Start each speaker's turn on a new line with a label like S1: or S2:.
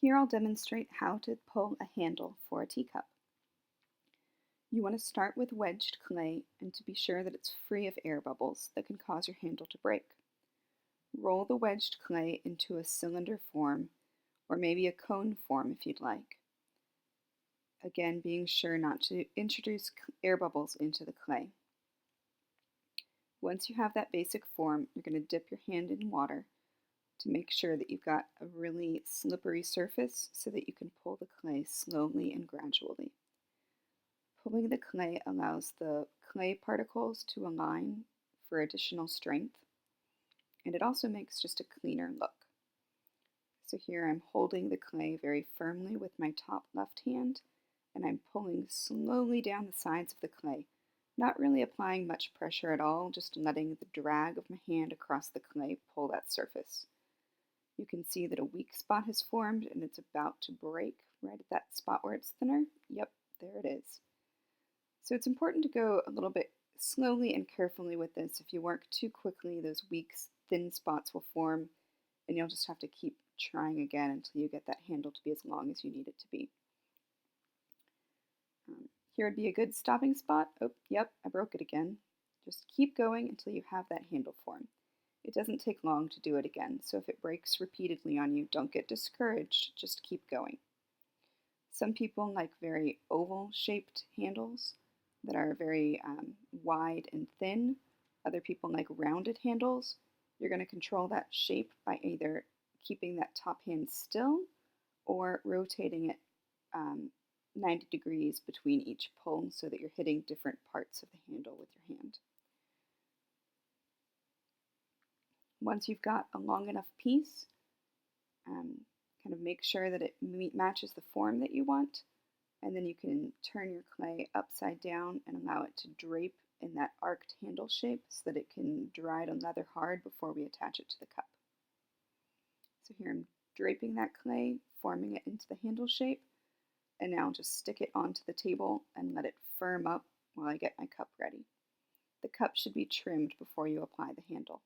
S1: Here I'll demonstrate how to pull a handle for a teacup. You want to start with wedged clay and to be sure that it's free of air bubbles that can cause your handle to break. Roll the wedged clay into a cylinder form or maybe a cone form if you'd like. Again, being sure not to introduce air bubbles into the clay. Once you have that basic form, you're going to dip your hand in water to make sure that you've got a really slippery surface so that you can pull the clay slowly and gradually. Pulling the clay allows the clay particles to align for additional strength, and it also makes just a cleaner look. So here I'm holding the clay very firmly with my top left hand, and I'm pulling slowly down the sides of the clay, not really applying much pressure at all, just letting the drag of my hand across the clay pull that surface. You can see that a weak spot has formed and it's about to break right at that spot where it's thinner. Yep, there it is. So it's important to go a little bit slowly and carefully with this. If you work too quickly, those weak, thin spots will form, and you'll just have to keep trying again until you get that handle to be as long as you need it to be. Here would be a good stopping spot. Oh, yep, I broke it again. Just keep going until you have that handle form. It doesn't take long to do it again, so if it breaks repeatedly on you, don't get discouraged, just keep going. Some people like very oval-shaped handles that are very wide and thin. Other people like rounded handles. You're going to control that shape by either keeping that top hand still or rotating it 90 degrees between each pull so that you're hitting different parts of the handle with your hand. Once you've got a long enough piece, kind of make sure that it matches the form that you want, and then you can turn your clay upside down and allow it to drape in that arced handle shape so that it can dry to leather hard before we attach it to the cup. So here I'm draping that clay, forming it into the handle shape, and now just stick it onto the table and let it firm up while I get my cup ready. The cup should be trimmed before you apply the handle.